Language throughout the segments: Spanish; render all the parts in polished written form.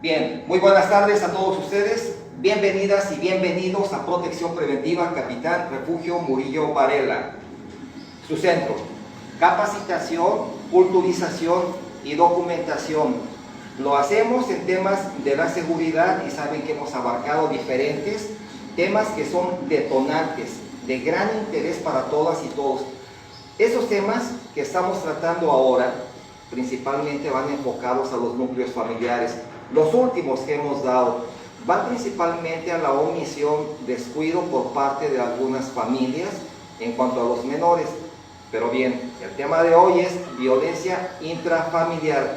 Bien, muy buenas tardes a todos ustedes. Bienvenidas y bienvenidos a Protección Preventiva Capitán Refugio Murillo Varela. Su centro: capacitación, culturización y documentación. Lo hacemos en temas de la seguridad y saben que hemos abarcado diferentes temas que son detonantes, de gran interés para todas y todos. Esos temas que estamos tratando ahora principalmente van enfocados a los núcleos familiares. Los últimos que hemos dado van principalmente a la omisión, descuido por parte de algunas familias en cuanto a los menores. Pero bien, el tema de hoy es violencia intrafamiliar.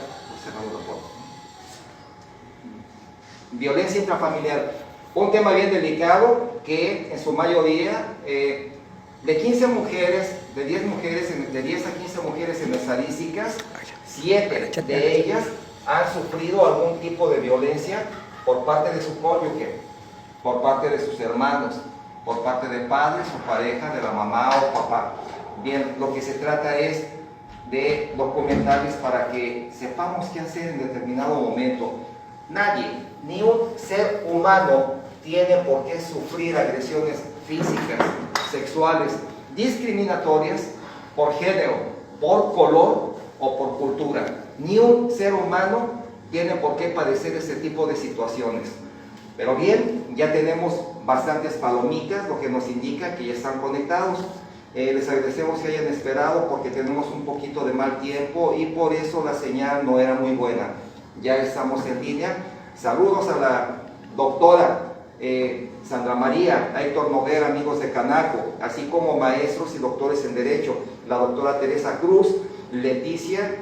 Violencia intrafamiliar, un tema bien delicado que en su mayoría, de 15 mujeres, de 10 mujeres, de 10 a 15 mujeres en estadísticas, 7 de ellas han sufrido algún tipo de violencia por parte de su cónyuge, por parte de sus hermanos, por parte de padres o pareja, de la mamá o papá. Bien, lo que se trata es de documentarles para que sepamos qué hacer en determinado momento. Nadie, ni un ser humano, tiene por qué sufrir agresiones físicas, sexuales, discriminatorias por género, por color o por cultura. Ni un ser humano tiene por qué padecer ese tipo de situaciones. Pero bien, ya tenemos bastantes palomitas, lo que nos indica que ya están conectados. Les agradecemos que hayan esperado porque tenemos un poquito de mal tiempo y por eso la señal no era muy buena. Ya estamos en línea. Saludos a la doctora Sandra María, a Héctor Noguera, amigos de Canaco, así como maestros y doctores en Derecho, la doctora Teresa Cruz, Leticia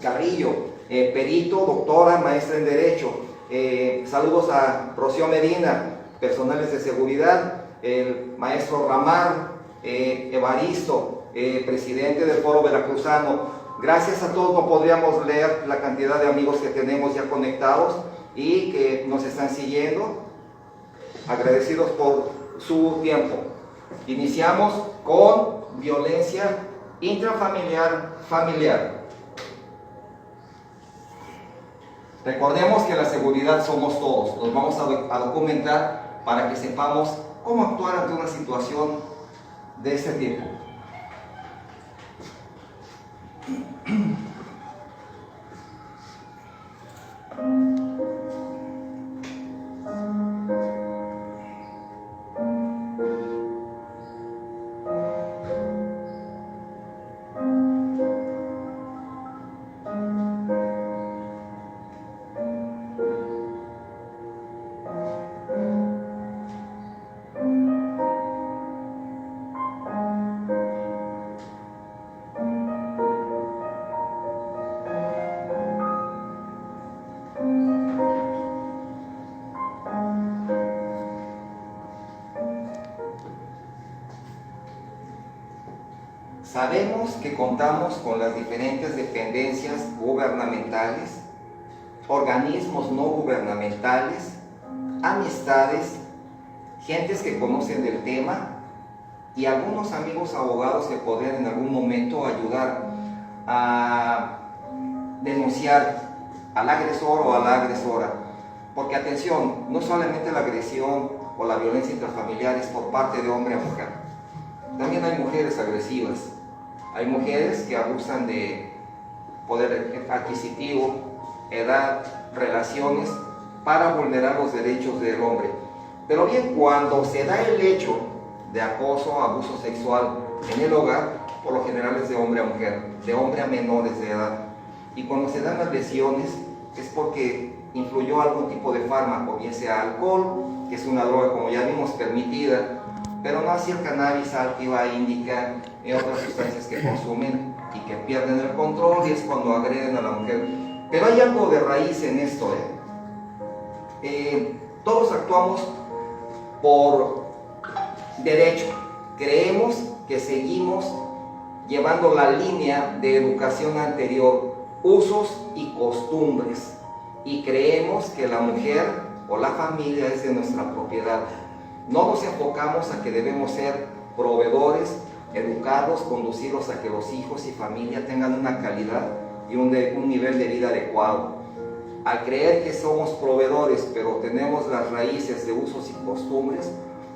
Carrillo, perito, doctora, maestra en Derecho. Saludos a Rocío Medina, personales de seguridad, el maestro Ramar, Evaristo, presidente del Foro Veracruzano. Gracias a todos, no podríamos leer la cantidad de amigos que tenemos ya conectados y que nos están siguiendo. Agradecidos por su tiempo. Iniciamos con violencia intrafamiliar, familiar. Recordemos que la seguridad somos todos. Nos vamos a documentar para que sepamos cómo actuar ante una situación de este tipo. Sabemos que contamos con las diferentes dependencias gubernamentales, organismos no gubernamentales, amistades, gentes que conocen del tema y algunos amigos abogados que podrían en algún momento ayudar a denunciar al agresor o a la agresora. Porque atención, no solamente la agresión o la violencia intrafamiliar es por parte de hombre a mujer. También hay mujeres agresivas. Hay mujeres que abusan de poder adquisitivo, edad, relaciones, para vulnerar los derechos del hombre. Pero bien, cuando se da el hecho de acoso, abuso sexual en el hogar, por lo general es de hombre a mujer, de hombre a menores de edad. Y cuando se dan las lesiones es porque influyó algún tipo de fármaco, bien sea alcohol, que es una droga, como ya vimos, permitida, pero no así el cannabis, sativa, índica y otras sustancias que consumen y que pierden el control y es cuando agreden a la mujer. Pero hay algo de raíz en esto. Todos actuamos por derecho. Creemos que seguimos llevando la línea de educación anterior, usos y costumbres, y creemos que la mujer o la familia es de nuestra propiedad. No nos enfocamos a que debemos ser proveedores, educados, conducidos a que los hijos y familia tengan una calidad y un nivel de vida adecuado. al creer que somos proveedores, pero tenemos las raíces de usos y costumbres,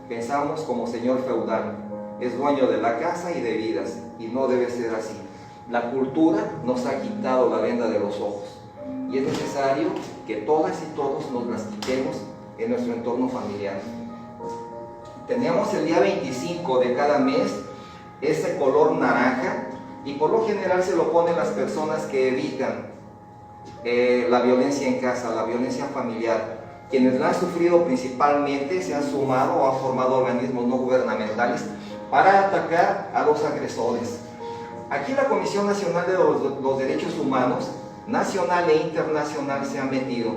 pensamos como señor feudal, es dueño de la casa y de vidas, y no debe ser así. La cultura nos ha quitado la venda de los ojos, y es necesario que todas y todos nos las quitemos en nuestro entorno familiar. Tenemos el día 25 de cada mes ese color naranja, y por lo general se lo ponen las personas que evitan la violencia en casa, la violencia familiar. Quienes la han sufrido principalmente se han sumado o han formado organismos no gubernamentales para atacar a los agresores. Aquí la Comisión Nacional de los Derechos Humanos, nacional e internacional, se ha metido.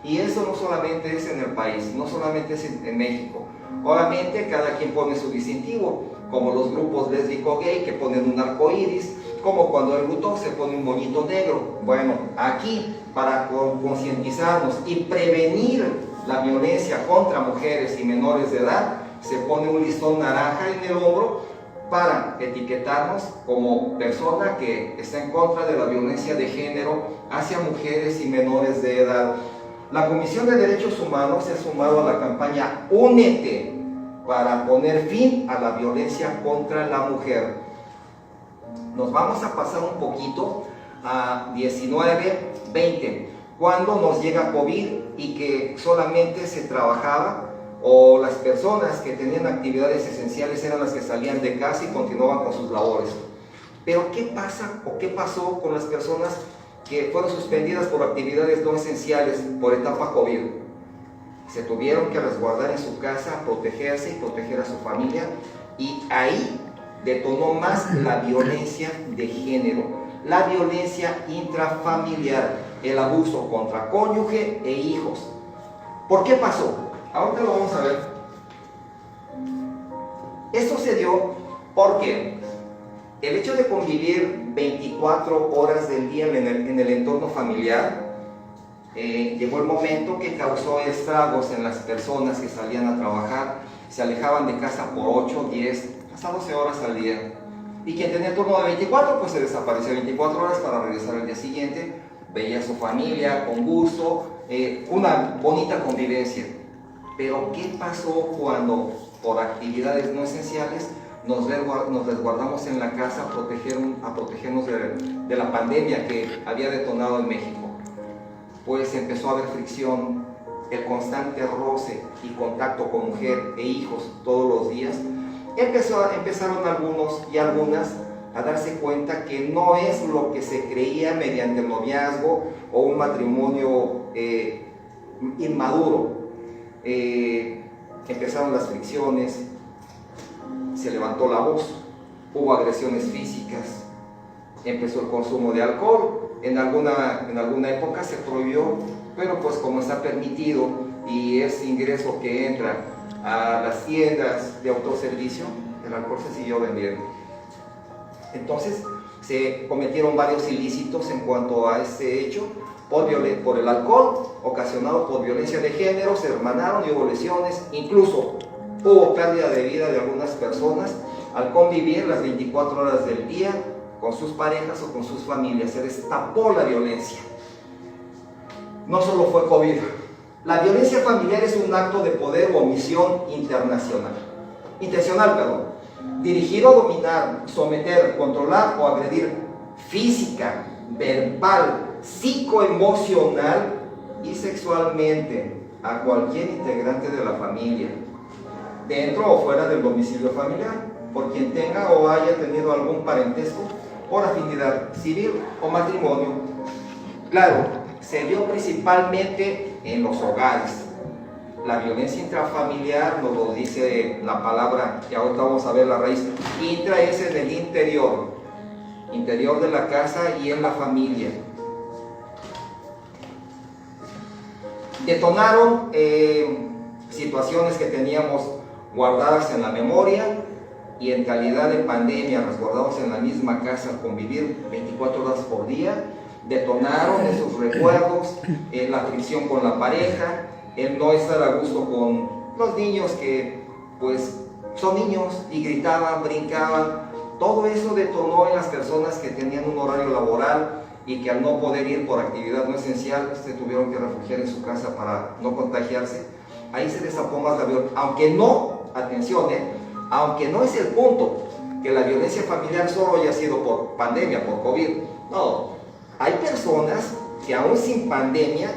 Y eso no solamente es en el país, no solamente es en México. Obviamente cada quien pone su distintivo, como los grupos lésbico-gay que ponen un arco iris, como cuando el luto se pone un moñito negro. Bueno, aquí para concientizarnos y prevenir la violencia contra mujeres y menores de edad, se pone un listón naranja en el hombro para etiquetarnos como persona que está en contra de la violencia de género hacia mujeres y menores de edad. La Comisión de Derechos Humanos se ha sumado a la campaña Únete para poner fin a la violencia contra la mujer. Nos vamos a pasar un poquito a 19-20, cuando nos llega COVID y que solamente se trabajaba, o las personas que tenían actividades esenciales eran las que salían de casa y continuaban con sus labores. Pero ¿qué pasa o qué pasó con las personas que fueron suspendidas por actividades no esenciales por etapa COVID? Se tuvieron que resguardar en su casa, protegerse y proteger a su familia, y ahí detonó más la violencia de género, la violencia intrafamiliar, el abuso contra cónyuge e hijos. ¿Por qué pasó? Ahorita lo vamos a ver. Esto se dio porque el hecho de convivir 24 horas del día en el entorno familiar, llegó el momento que causó estragos en las personas que salían a trabajar, se alejaban de casa por 8, 10, hasta 12 horas al día. Y quien tenía turno de 24, pues se desaparecía 24 horas para regresar al día siguiente, veía a su familia con gusto, una bonita convivencia. Pero ¿qué pasó cuando por actividades no esenciales nos resguardamos en la casa a protegernos de la pandemia que había detonado en México? Pues empezó a haber fricción, el constante roce y contacto con mujer e hijos todos los días. Empezaron algunos y algunas a darse cuenta que no es lo que se creía mediante el noviazgo o un matrimonio inmaduro. Empezaron las fricciones, se levantó la voz, hubo agresiones físicas, empezó el consumo de alcohol. En alguna época se prohibió, pero pues como está permitido y es ingreso que entra a las tiendas de autoservicio, el alcohol se siguió vendiendo. Entonces se cometieron varios ilícitos en cuanto a este hecho por el alcohol ocasionado por violencia de género. Se hermanaron y hubo lesiones, incluso hubo pérdida de vida de algunas personas al convivir las 24 horas del día con sus parejas o con sus familias. Se destapó la violencia. No solo fue COVID. La violencia familiar es un acto de poder o omisión intencional, dirigido a dominar, someter, controlar o agredir física, verbal, psicoemocional y sexualmente a cualquier integrante de la familia, dentro o fuera del domicilio familiar, por quien tenga o haya tenido algún parentesco por afinidad civil o matrimonio. Claro, se dio principalmente en los hogares. La violencia intrafamiliar nos lo dice la palabra, que ahorita vamos a ver la raíz. Intra es en el interior de la casa y en la familia. Detonaron situaciones que teníamos guardadas en la memoria y en calidad de pandemia, resguardados en la misma casa, convivir 24 horas por día. Detonaron esos recuerdos, la fricción con la pareja, el no estar a gusto con los niños que pues son niños y gritaban, brincaban. Todo eso detonó en las personas que tenían un horario laboral y que al no poder ir por actividad no esencial, se tuvieron que refugiar en su casa para no contagiarse. Ahí se desató más la violencia, aunque no, atención, aunque no es el punto que la violencia familiar solo haya sido por pandemia, por COVID. No, hay personas que aún sin pandemia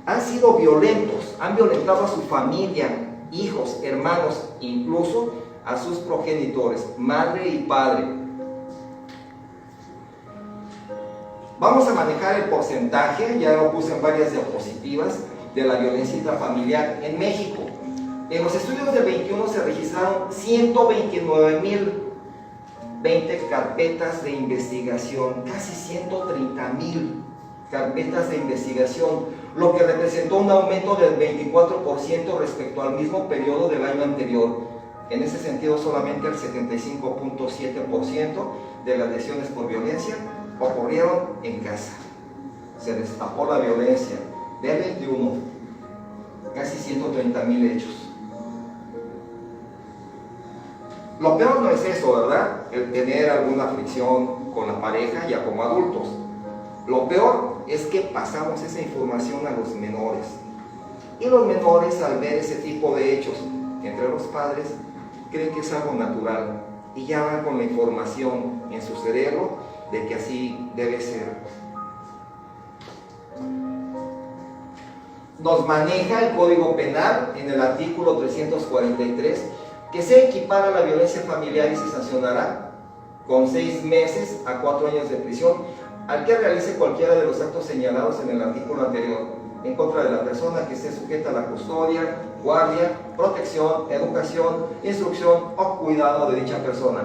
han sido violentos, han violentado a su familia, hijos, hermanos, incluso a sus progenitores, madre y padre. Vamos a manejar el porcentaje, ya lo puse en varias diapositivas, de la violencia intrafamiliar en México. En los estudios del 21 se registraron 129.020 carpetas de investigación, casi 130.000 carpetas de investigación, lo que representó un aumento del 24% respecto al mismo periodo del año anterior. En ese sentido, solamente el 75.7% de las lesiones por violencia ocurrieron en casa. Se destapó la violencia del 21, casi 130.000 hechos. Lo peor no es eso, ¿verdad? El tener alguna fricción con la pareja ya como adultos. Lo peor es que pasamos esa información a los menores. Y los menores, al ver ese tipo de hechos entre los padres, creen que es algo natural y ya van con la información en su cerebro de que así debe ser. Nos maneja el Código Penal en el artículo 343 que se equipara la violencia familiar y se sancionará con 6 meses a 4 años de prisión al que realice cualquiera de los actos señalados en el artículo anterior en contra de la persona que esté sujeta a la custodia, guardia, protección, educación, instrucción o cuidado de dicha persona.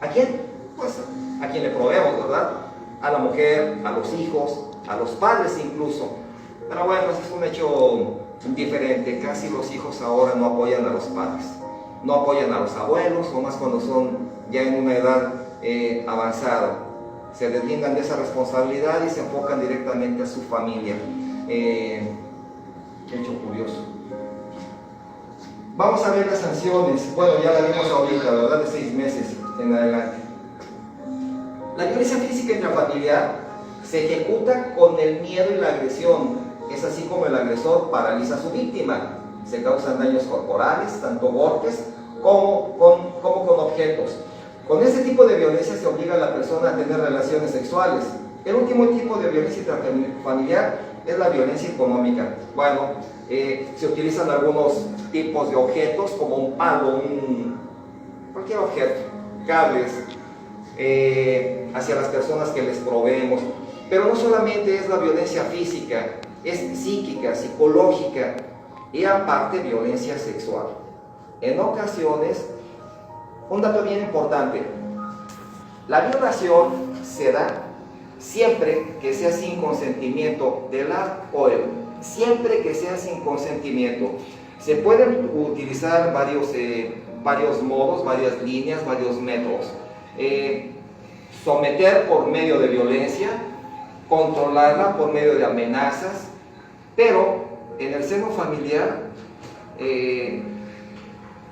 ¿A quién? Pues a quien le proveemos, ¿verdad? A la mujer, a los hijos, a los padres incluso. Pero bueno, ese es un hecho diferente. Casi los hijos ahora no apoyan a los padres, no apoyan a los abuelos, o más cuando son ya en una edad avanzada. Se deslindan de esa responsabilidad y se enfocan directamente a su familia. Hecho curioso. Vamos a ver las sanciones. Bueno, ya la vimos ahorita, ¿verdad? De 6 meses en adelante. La violencia física intrafamiliar se ejecuta con el miedo y la agresión. Es así como el agresor paraliza a su víctima. Se causan daños corporales, tanto golpes como con objetos. Con este tipo de violencia se obliga a la persona a tener relaciones sexuales. El último tipo de violencia intrafamiliar es la violencia económica. Bueno, se utilizan algunos tipos de objetos como un palo, cualquier objeto, cables, hacia las personas que les proveemos. Pero no solamente es la violencia física, es psíquica, psicológica y aparte violencia sexual. En ocasiones, un dato bien importante, la violación se da siempre que sea sin consentimiento de la o él, siempre que sea sin consentimiento. Se pueden utilizar varios modos, varias líneas, varios métodos. Someter por medio de violencia, controlarla por medio de amenazas, pero en el seno familiar,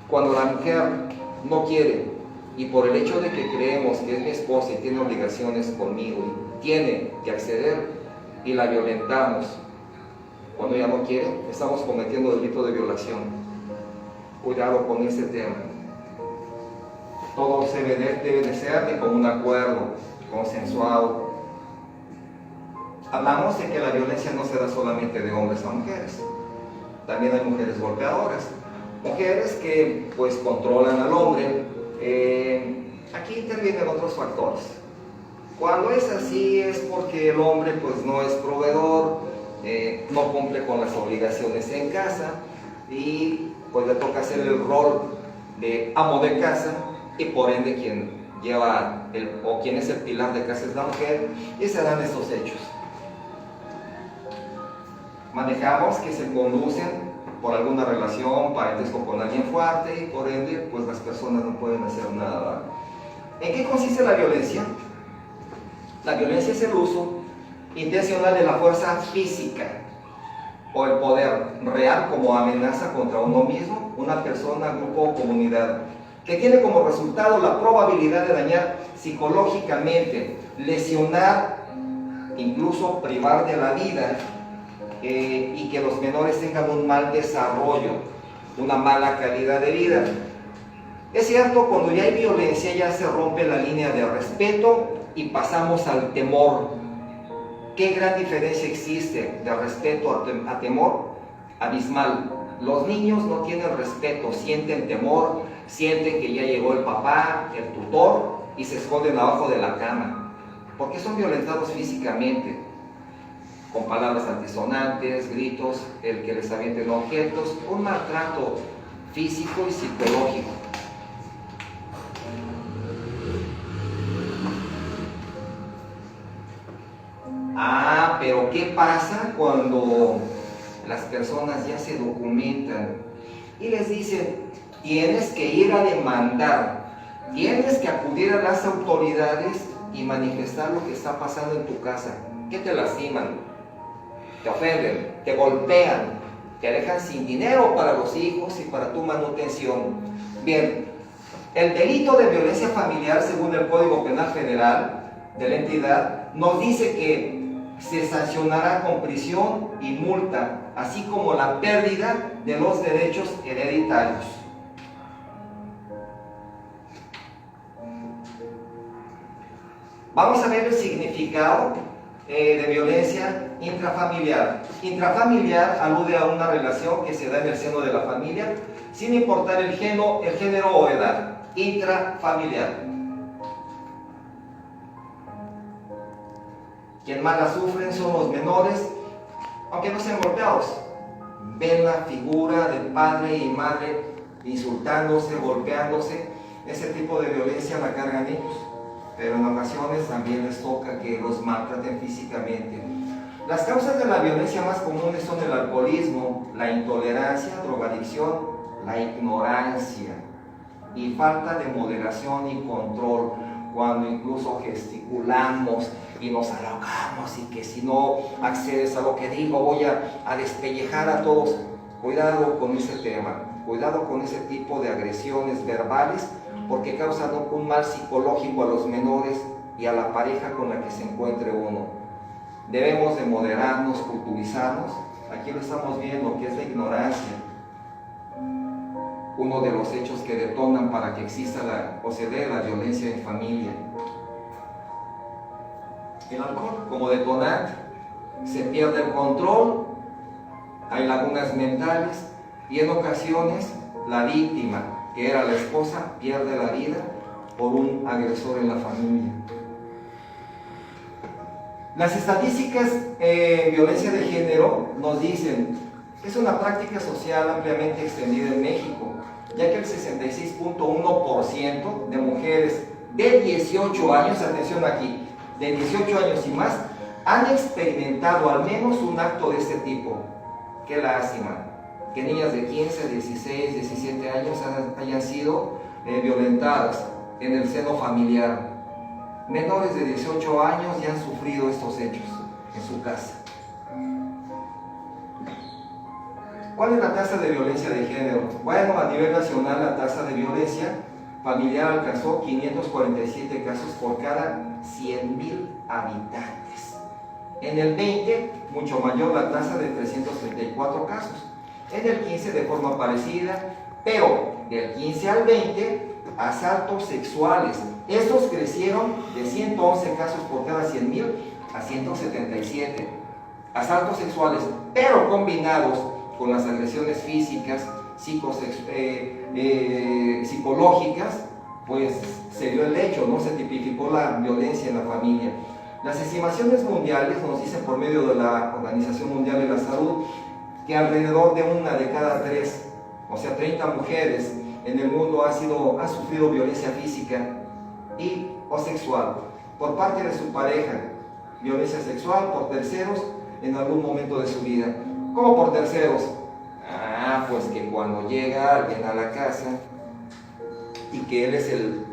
cuando la mujer no quiere, y por el hecho de que creemos que es mi esposa y tiene obligaciones conmigo y tiene que acceder, y la violentamos cuando ella no quiere, estamos cometiendo delito de violación. Cuidado con este tema. Todo debe de ser de común acuerdo, consensuado. Hablamos de que la violencia no se da solamente de hombres a mujeres. También hay mujeres golpeadoras. Mujeres que pues controlan al hombre. Aquí intervienen otros factores. Cuando es así es porque el hombre pues no es proveedor, no cumple con las obligaciones en casa y pues le toca hacer el rol de amo de casa y por ende quien lleva o quien es el pilar de casa es la mujer, y se dan estos hechos. Manejamos que se conducen por alguna relación, parentesco con alguien fuerte y por ende pues las personas no pueden hacer nada. ¿En qué consiste la violencia? La violencia es el uso intencional de la fuerza física o el poder real como amenaza contra uno mismo, una persona, grupo o comunidad, que tiene como resultado la probabilidad de dañar psicológicamente, lesionar incluso privar de la vida y que los menores tengan un mal desarrollo, una mala calidad de vida. Es cierto, cuando ya hay violencia ya se rompe la línea de respeto y pasamos al temor. ¿Qué gran diferencia existe de respeto a temor? Abismal. Los niños no tienen respeto, sienten temor, sienten que ya llegó el papá, el tutor, y se esconden abajo de la cama, porque son violentados físicamente, con palabras altisonantes, gritos, el que les avienten objetos, un maltrato físico y psicológico. Pero ¿qué pasa cuando las personas ya se documentan y les dicen, tienes que ir a demandar, tienes que acudir a las autoridades y manifestar lo que está pasando en tu casa? ¿Qué te lastiman? Te ofenden, te golpean, te dejan sin dinero para los hijos y para tu manutención. Bien, el delito de violencia familiar, según el Código Penal Federal de la entidad, nos dice que se sancionará con prisión y multa, así como la pérdida de los derechos hereditarios. Vamos a ver el significado de violencia intrafamiliar. Intrafamiliar alude a una relación que se da en el seno de la familia, sin importar el género o edad. Intrafamiliar. Quien más la sufren son los menores, aunque no sean golpeados. Ven la figura de padre y madre insultándose, golpeándose. Ese tipo de violencia la cargan ellos, pero en ocasiones también les toca que los maltraten físicamente. Las causas de la violencia más comunes son el alcoholismo, la intolerancia, drogadicción, la ignorancia y falta de moderación y control, cuando incluso gesticulamos y nos alocamos y que si no accedes a lo que digo voy a despellejar a todos. Cuidado con ese tema, cuidado con ese tipo de agresiones verbales, porque causan un mal psicológico a los menores y a la pareja con la que se encuentre uno. Debemos de moderarnos, culturizarnos. Aquí lo estamos viendo, que es la ignorancia, uno de los hechos que detonan para que exista o se dé la violencia en familia. El alcohol como detonante, se pierde el control, hay lagunas mentales y en ocasiones la víctima, que era la esposa, pierde la vida por un agresor en la familia. Las estadísticas violencia de género nos dicen que es una práctica social ampliamente extendida en México, ya que el 66.1% de mujeres de 18 años, atención aquí, de 18 años y más, han experimentado al menos un acto de este tipo. Qué lástima que niñas de 15, 16, 17 años hayan sido violentadas en el seno familiar. Menores de 18 años ya han sufrido estos hechos en su casa. ¿Cuál es la tasa de violencia de género? Bueno, a nivel nacional la tasa de violencia familiar alcanzó 547 casos por cada 100,000 habitantes. En el 20, mucho mayor la tasa de 334 casos. En el 15 de forma parecida, pero del 15 al 20, asaltos sexuales. Estos crecieron de 111 casos por cada 100,000 a 177. Asaltos sexuales, pero combinados con las agresiones físicas, psicológicas, pues se dio el hecho, ¿no? Se tipificó la violencia en la familia. Las estimaciones mundiales nos dicen por medio de la Organización Mundial de la Salud que alrededor de una de cada 3, o sea 30 mujeres en el mundo ha sufrido violencia física o sexual por parte de su pareja, violencia sexual por terceros en algún momento de su vida. ¿Cómo por terceros? Pues que cuando llega alguien a la casa y que él es el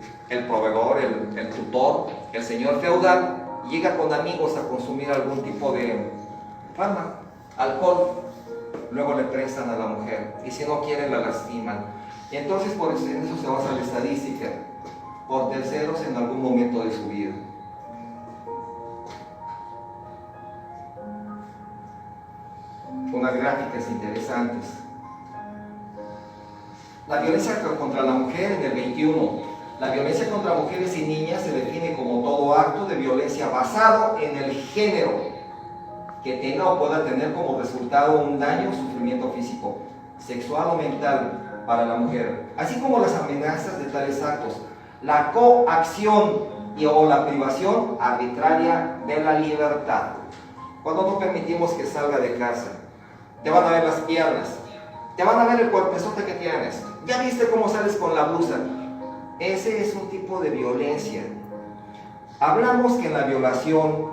proveedor, el tutor, el señor feudal, llega con amigos a consumir algún tipo de fármaco, alcohol, luego le prestan a la mujer y si no quieren la lastiman. Y entonces por eso se basa la estadística, por terceros en algún momento de su vida. unas gráficas interesantes. La violencia contra la mujer en el 21. La violencia contra mujeres y niñas se define como todo acto de violencia basado en el género que tenga o pueda tener como resultado un daño o sufrimiento físico, sexual o mental para la mujer, así como las amenazas de tales actos, la coacción o la privación arbitraria de la libertad. Cuando no permitimos que salga de casa, te van a ver las piernas, te van a ver el cuerpezote que tienes, ya viste cómo sales con la blusa. Ese es un tipo de violencia. Hablamos que en la violación,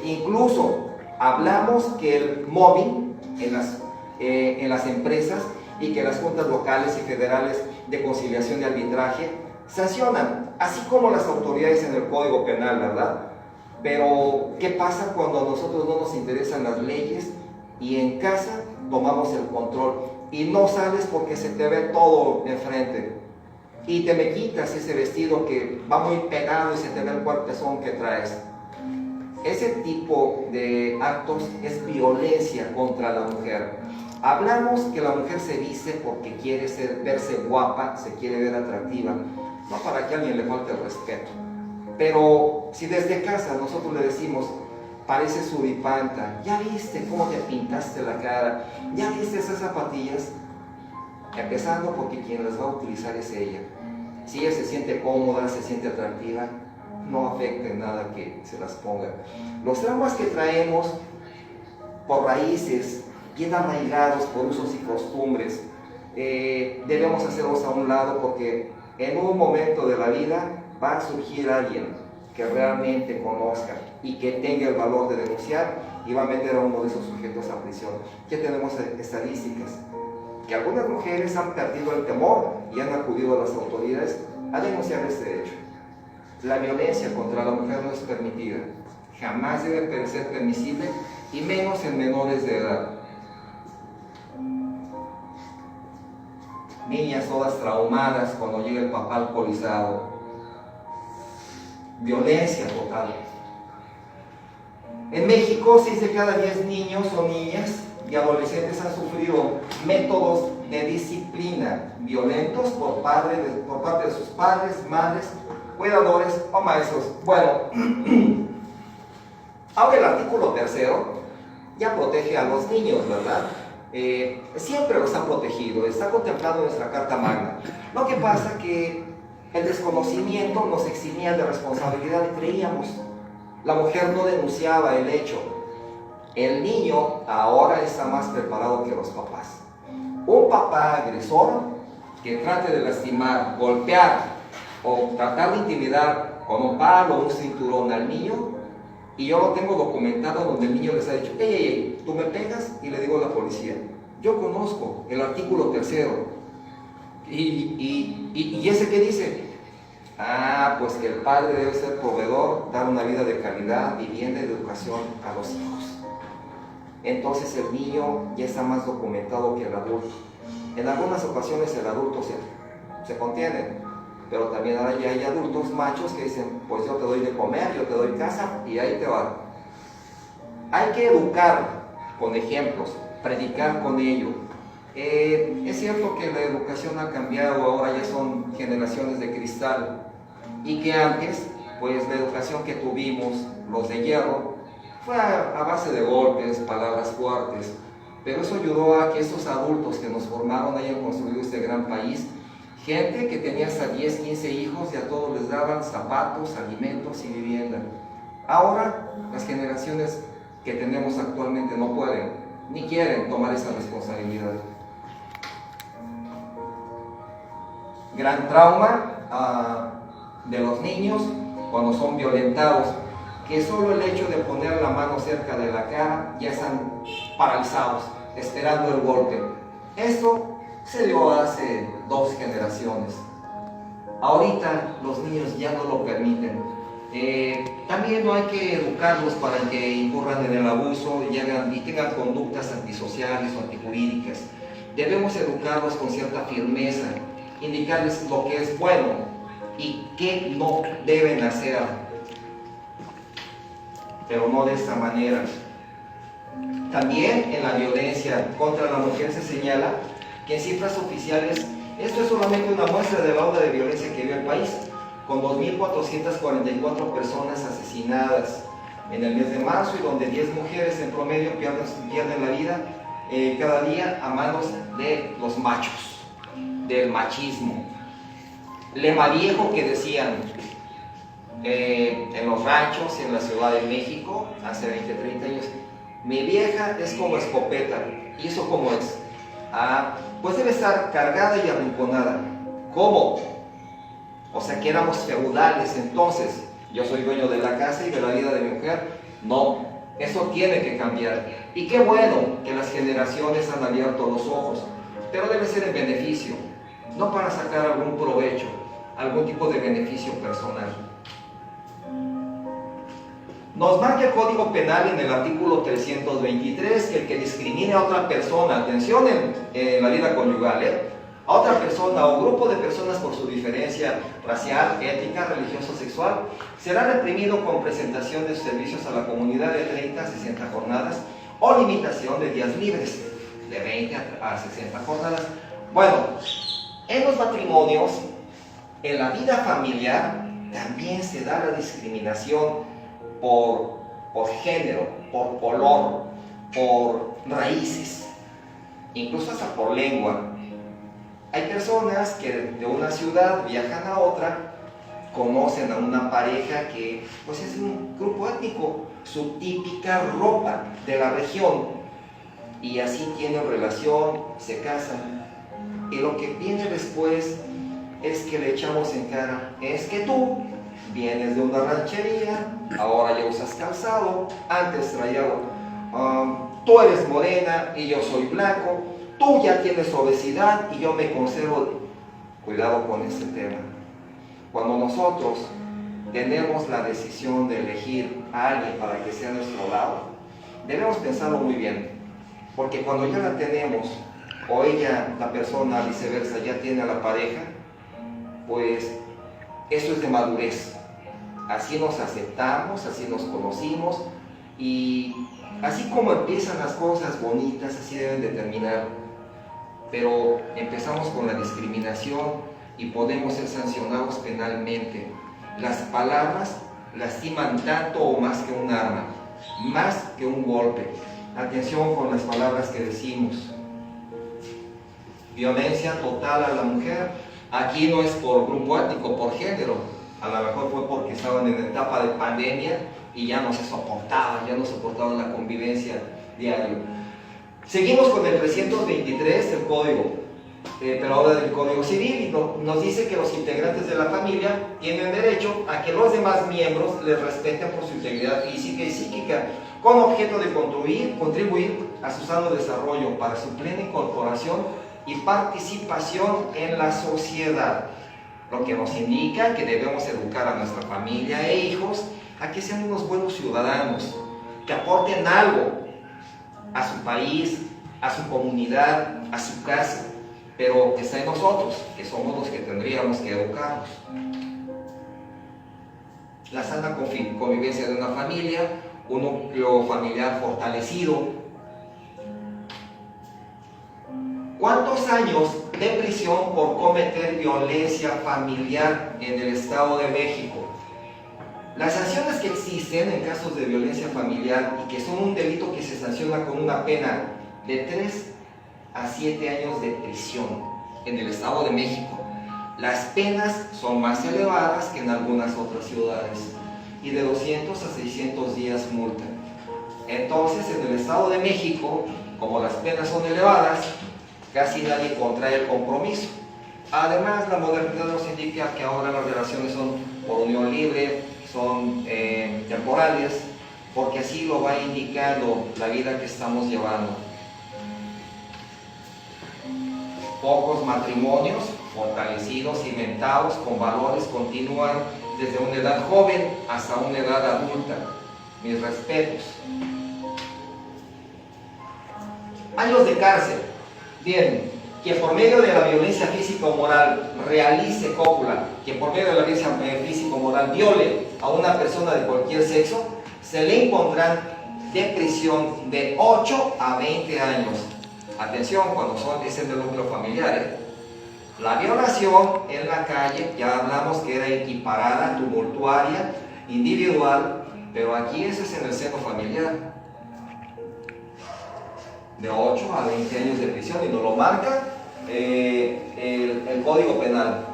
incluso hablamos que el mobbing en las empresas y que las juntas locales y federales de conciliación y arbitraje sancionan, así como las autoridades en el Código Penal, ¿verdad? Pero, ¿qué pasa cuando a nosotros no nos interesan las leyes y en casa tomamos el control y no sales porque se te ve todo enfrente? Y te me quitas ese vestido que va muy pegado y se te ve el cuerpezón que traes. Ese tipo de actos es violencia contra la mujer. Hablamos que la mujer se viste porque quiere verse guapa, se quiere ver atractiva, no para que a alguien le falte el respeto. Pero si desde casa nosotros le decimos, parece suripanta, ya viste cómo te pintaste la cara, ya viste esas zapatillas, empezando porque quien las va a utilizar es ella. Si ella se siente cómoda, se siente atractiva, no afecta en nada que se las ponga. Los traumas que traemos por raíces, bien arraigados por usos y costumbres, debemos hacerlos a un lado porque en un momento de la vida va a surgir alguien que realmente conozca y que tenga el valor de denunciar y va a meter a uno de esos sujetos a prisión. Ya tenemos estadísticas que algunas mujeres han perdido el temor y han acudido a las autoridades a denunciar este hecho. La violencia contra la mujer no es permitida, jamás debe ser permisible y menos en menores de edad. Niñas todas traumadas cuando llega el papá alcoholizado. Violencia total. En México, 6 de cada 10 niños o niñas y adolescentes han sufrido métodos de disciplina violentos por parte de sus padres, madres, cuidadores o maestros. Bueno, ahora el artículo 3 ya protege a los niños, ¿verdad? Siempre los ha protegido, está contemplado en nuestra Carta Magna. Lo que pasa que el desconocimiento nos eximía de responsabilidad y creíamos. La mujer no denunciaba el hecho. El niño ahora está más preparado que los papás. Un papá agresor que trate de lastimar, golpear o tratar de intimidar con un palo o un cinturón al niño, y yo lo tengo documentado donde el niño les ha dicho, hey, tú me pegas, y le digo a la policía, yo conozco el artículo 3. ¿Y ese qué dice? Ah, pues que el padre debe ser proveedor, dar una vida de calidad, vivienda y educación a los hijos. Entonces el niño ya está más documentado que el adulto. En algunas ocasiones el adulto se contiene, pero también ahora ya hay adultos machos que dicen, pues yo te doy de comer, yo te doy casa y ahí te va. Hay que educar con ejemplos, predicar con ello. Es cierto que la educación ha cambiado, ahora ya son generaciones de cristal, y que antes, pues la educación que tuvimos, los de hierro, fue a base de golpes, palabras fuertes, pero eso ayudó a que esos adultos que nos formaron hayan construido este gran país, gente que tenía hasta 10, 15 hijos y a todos les daban zapatos, alimentos y vivienda. Ahora, las generaciones que tenemos actualmente no pueden, ni quieren tomar esa responsabilidad. Gran trauma de los niños cuando son violentados, que solo el hecho de poner la mano cerca de la cara ya están paralizados, esperando el golpe. Esto se dio hace 2 generaciones. Ahorita los niños ya no lo permiten. También no hay que educarlos para que incurran en el abuso y tengan conductas antisociales o antijurídicas. Debemos educarlos con cierta firmeza, indicarles lo que es bueno y qué no deben hacer, pero no de esta manera. También en la violencia contra la mujer se señala que en cifras oficiales esto es solamente una muestra de la ola de violencia que vive el país, con 2.444 personas asesinadas en el mes de marzo y donde 10 mujeres en promedio pierden la vida cada día a manos de los machos, del machismo. Lema viejo que decían en los ranchos, en la Ciudad de México, hace 20, 30 años, mi vieja es como escopeta. ¿Y eso cómo es? Pues debe estar cargada y arrinconada. ¿Cómo? O sea que éramos feudales entonces. Yo soy dueño de la casa y de la vida de mi mujer. No, eso tiene que cambiar. Y qué bueno que las generaciones han abierto los ojos, pero debe ser en beneficio, no para sacar algún provecho, algún tipo de beneficio personal. Nos marca el Código Penal en el artículo 323 que el que discrimine a otra persona, atención en la vida conyugal, a otra persona o grupo de personas por su diferencia racial, étnica, religiosa o sexual, será reprimido con presentación de servicios a la comunidad de 30 a 60 jornadas o limitación de días libres, de 20 a 60 jornadas. Bueno, en los matrimonios, en la vida familiar, también se da la discriminación por género, por color, por raíces, incluso hasta por lengua. Hay personas que de una ciudad viajan a otra, conocen a una pareja que pues es un grupo étnico, su típica ropa de la región, y así tienen relación, se casan, y lo que viene después es que le echamos en cara, es que tú vienes de una ranchería, ahora ya usas calzado, antes traía, tú eres morena y yo soy blanco, tú ya tienes obesidad y yo me conservo. Cuidado con este tema. Cuando nosotros tenemos la decisión de elegir a alguien para que sea a nuestro lado, debemos pensarlo muy bien, porque cuando ya la tenemos, o ella, la persona viceversa, ya tiene a la pareja, pues eso es de madurez. Así nos aceptamos, así nos conocimos, y así como empiezan las cosas bonitas, así deben de terminar. Pero empezamos con la discriminación y podemos ser sancionados penalmente. Las palabras lastiman tanto o más que un arma, más que un golpe. Atención con las palabras que decimos. Violencia total a la mujer. Aquí no es por grupo étnico, por género. A lo mejor fue porque estaban en etapa de pandemia y ya no se soportaban la convivencia diaria. Seguimos con el 323 del Código, pero ahora del Código Civil, y nos dice que los integrantes de la familia tienen derecho a que los demás miembros les respeten por su integridad física y psíquica, con objeto de contribuir a su sano desarrollo para su plena incorporación y participación en la sociedad. Lo que nos indica que debemos educar a nuestra familia e hijos a que sean unos buenos ciudadanos, que aporten algo a su país, a su comunidad, a su casa, pero que está en nosotros, que somos los que tendríamos que educarlos. La sana convivencia de una familia, un núcleo familiar fortalecido. ¿Cuántos años de prisión por cometer violencia familiar en el Estado de México? Las sanciones que existen en casos de violencia familiar y que son un delito que se sanciona con una pena de 3 a 7 años de prisión en el Estado de México. Las penas son más elevadas que en algunas otras ciudades y de 200 a 600 días multa. Entonces, en el Estado de México, como las penas son elevadas, casi nadie contrae el compromiso. Además, la modernidad nos indica que ahora las relaciones son por unión libre, son temporales, porque así lo va indicando la vida que estamos llevando. Pocos matrimonios fortalecidos, cimentados, con valores, continúan desde una edad joven hasta una edad adulta. Mis respetos. Años de cárcel. Bien, quien por medio de la violencia física o moral realice cópula, quien por medio de la violencia física o moral viole a una persona de cualquier sexo, se le impondrán de prisión de 8 a 20 años. Atención, cuando es en el núcleo familiar, ¿eh? La violación en la calle, ya hablamos que era equiparada, tumultuaria, individual, pero aquí eso es en el seno familiar. De 8 a 20 años de prisión, y nos lo marca el Código Penal.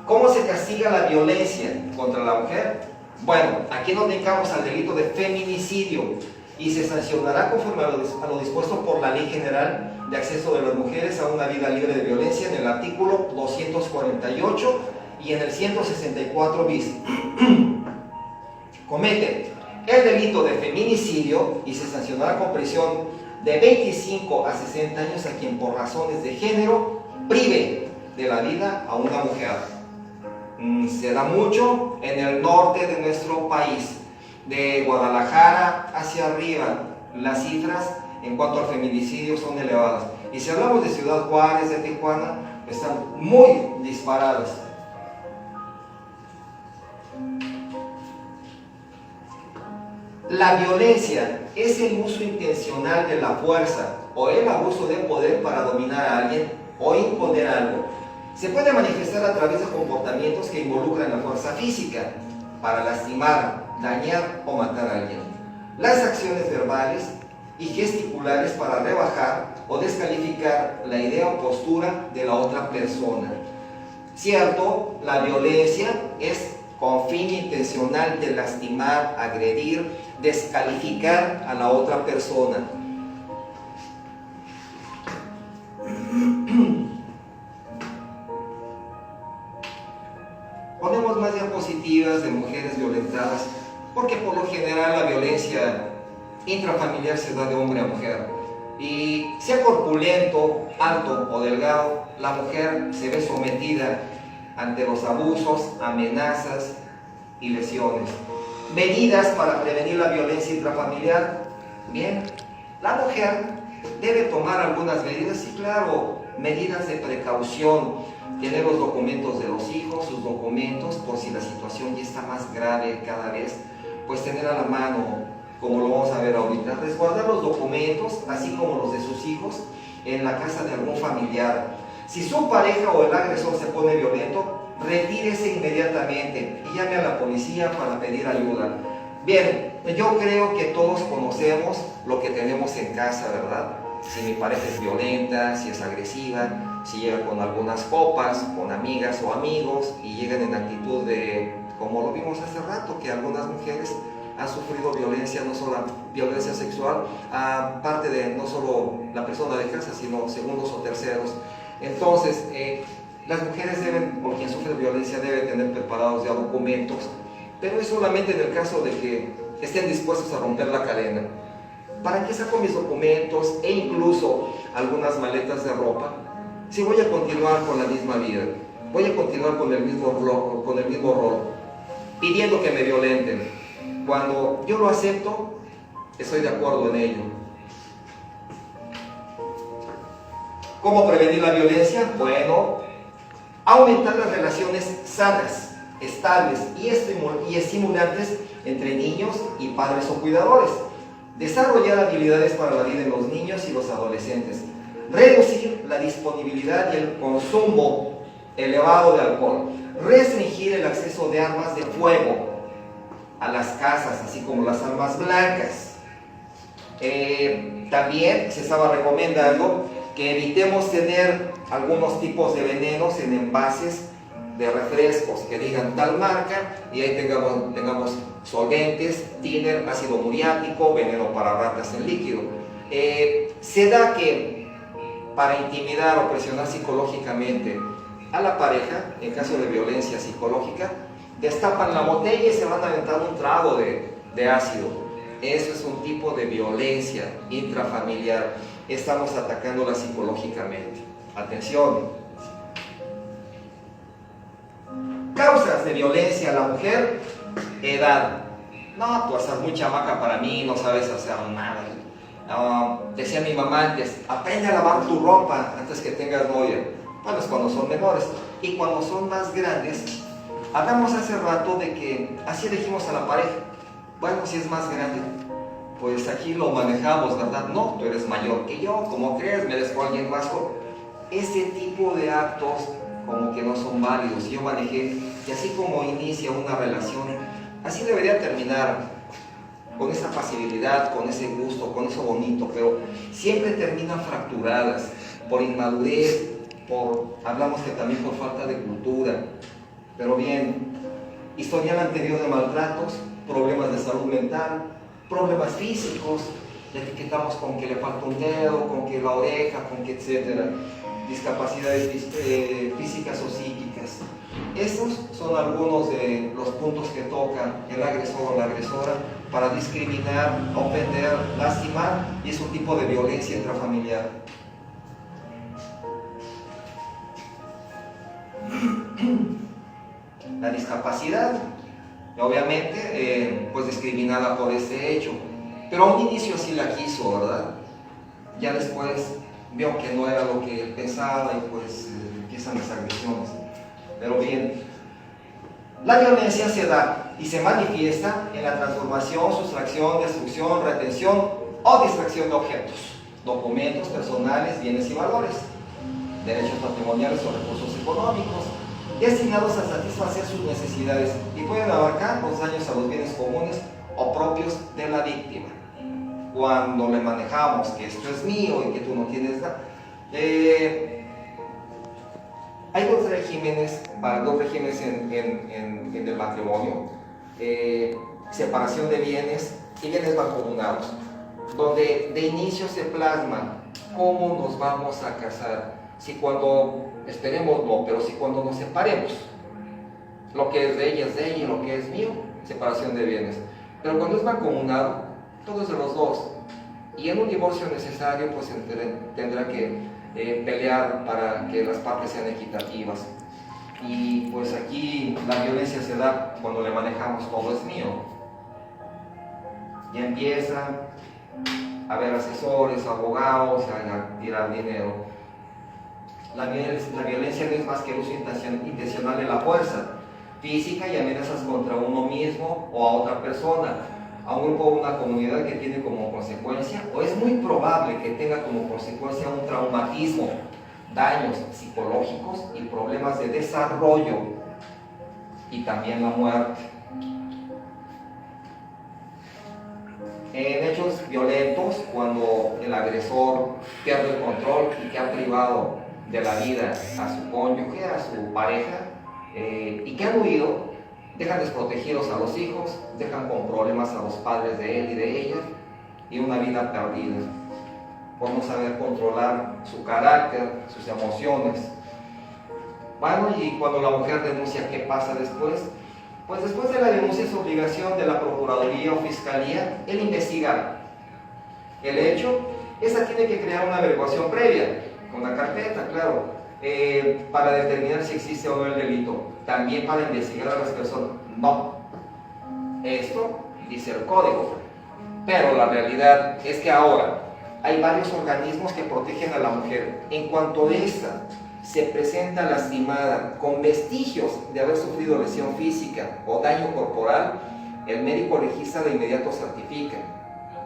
¿Cómo se castiga la violencia contra la mujer? Bueno, aquí nos dedicamos al delito de feminicidio y se sancionará conforme a lo dispuesto por la Ley General de Acceso de las Mujeres a una Vida Libre de Violencia en el artículo 248 y en el 164 bis. Comete el delito de feminicidio y se sancionará con prisión de 25 a 60 años a quien por razones de género prive de la vida a una mujer. Se da mucho en el norte de nuestro país, de Guadalajara hacia arriba. Las cifras en cuanto al feminicidio son elevadas. Y si hablamos de Ciudad Juárez, de Tijuana, están muy disparadas. La violencia es el uso intencional de la fuerza o el abuso de poder para dominar a alguien o imponer algo. Se puede manifestar a través de comportamientos que involucran la fuerza física para lastimar, dañar o matar a alguien. Las acciones verbales y gesticulares para rebajar o descalificar la idea o postura de la otra persona. Cierto, la violencia es con fin intencional de lastimar, agredir, descalificar a la otra persona. Ponemos más diapositivas de mujeres violentadas, porque por lo general la violencia intrafamiliar se da de hombre a mujer. Y sea corpulento, alto o delgado, la mujer se ve sometida ante los abusos, amenazas y lesiones. Medidas para prevenir la violencia intrafamiliar. Bien, la mujer debe tomar algunas medidas, y claro, medidas de precaución. Tener los documentos de los hijos, sus documentos, por si la situación ya está más grave cada vez, pues tener a la mano, como lo vamos a ver ahorita, resguardar los documentos, así como los de sus hijos, en la casa de algún familiar. Si su pareja o el agresor se pone violento, retírese inmediatamente y llame a la policía para pedir ayuda. Bien, yo creo que todos conocemos lo que tenemos en casa, ¿verdad? Si mi pareja es violenta, si es agresiva, si llega con algunas copas, con amigas o amigos y llegan en actitud de, como lo vimos hace rato, que algunas mujeres han sufrido violencia, no solo violencia sexual, aparte de no solo la persona de casa, sino segundos o terceros. Entonces, las mujeres deben, o quien sufre violencia debe tener preparados ya documentos, pero es solamente en el caso de que estén dispuestos a romper la cadena. ¿Para qué saco mis documentos e incluso algunas maletas de ropa si voy a continuar con la misma vida? Voy a continuar con el mismo rol, pidiendo que me violenten. Cuando yo lo acepto, estoy de acuerdo en ello. ¿Cómo prevenir la violencia? Bueno, aumentar las relaciones sanas, estables y estimulantes entre niños y padres o cuidadores. Desarrollar habilidades para la vida en los niños y los adolescentes. Reducir la disponibilidad y el consumo elevado de alcohol. Restringir el acceso de armas de fuego a las casas, así como las armas blancas. También se estaba recomendando que evitemos tener algunos tipos de venenos en envases de refrescos que digan tal marca y ahí tengamos solventes, thinner, ácido muriático, veneno para ratas en líquido. Se da que para intimidar o presionar psicológicamente a la pareja, en caso de violencia psicológica, destapan la botella y se van a aventar un trago de ácido. Eso es un tipo de violencia intrafamiliar. Estamos atacándola psicológicamente. Atención. Causas de violencia a la mujer. Edad. No, tú estás muy chamaca para mí, no sabes hacer nada. Decía mi mamá antes, aprende a lavar tu ropa antes que tengas novia. Bueno, es cuando son menores. Y cuando son más grandes, Hablamos hace rato de que así elegimos a la pareja. Bueno, si es más grande, pues aquí lo manejamos, ¿verdad? No, tú eres mayor que yo, ¿cómo crees? Me des con alguien más joven. Ese tipo de actos como que no son válidos. Yo manejé, y así como inicia una relación, así debería terminar, con esa pasibilidad, con ese gusto, con eso bonito, pero siempre terminan fracturadas por inmadurez, hablamos que también por falta de cultura. Pero bien, historial anterior de maltratos, problemas de salud mental, problemas físicos, le etiquetamos con que le falta un dedo, con que la oreja, con que etcétera, discapacidades físicas o psíquicas. Estos son algunos de los puntos que toca el agresor o la agresora para discriminar, ofender, lastimar, y es un tipo de violencia intrafamiliar. La discapacidad, obviamente, pues discriminada por este hecho, pero a un inicio sí la quiso, ¿verdad? Ya después vio que no era lo que él pensaba y pues empiezan las agresiones. Pero bien, la violencia se da y se manifiesta en la transformación, sustracción, destrucción, retención o distracción de objetos, documentos personales, bienes y valores, derechos patrimoniales o recursos económicos, destinados a satisfacer sus necesidades y pueden abarcar los daños a los bienes comunes o propios de la víctima. Cuando le manejamos que esto es mío y que tú no tienes nada, hay dos regímenes en el matrimonio, separación de bienes y bienes mancomunados, donde de inicio se plasma cómo nos vamos a casar. Si cuando, esperemos no, pero si cuando nos separemos, lo que es de ella es de ella y lo que es mío, separación de bienes. Pero cuando es mancomunado, todo es de los dos. Y en un divorcio necesario, pues tendrá que pelear para que las partes sean equitativas. Y pues aquí la violencia se da cuando le manejamos todo es mío. Ya empieza a haber asesores, abogados, a tirar dinero. La violencia no es más que el uso intencional de la fuerza física y amenazas contra uno mismo o a otra persona, a un grupo o una comunidad que tiene como consecuencia, o es muy probable que tenga como consecuencia un traumatismo, daños psicológicos y problemas de desarrollo, y también la muerte. En hechos violentos, cuando el agresor pierde el control y que ha privado de la vida a su cónyuge, a su pareja, y que han huido, dejan desprotegidos a los hijos, dejan con problemas a los padres de él y de ella, y una vida perdida, por no saber controlar su carácter, sus emociones. Bueno, y cuando la mujer denuncia, ¿qué pasa después? Pues después de la denuncia es obligación de la Procuraduría o Fiscalía el investigar el hecho. Esa tiene que crear una averiguación previa, con la carpeta, claro, para determinar si existe o no el delito. También para investigar a las personas. No. Esto dice el código. Pero la realidad es que ahora hay varios organismos que protegen a la mujer. En cuanto ésta se presenta lastimada con vestigios de haber sufrido lesión física o daño corporal, el médico legista de inmediato certifica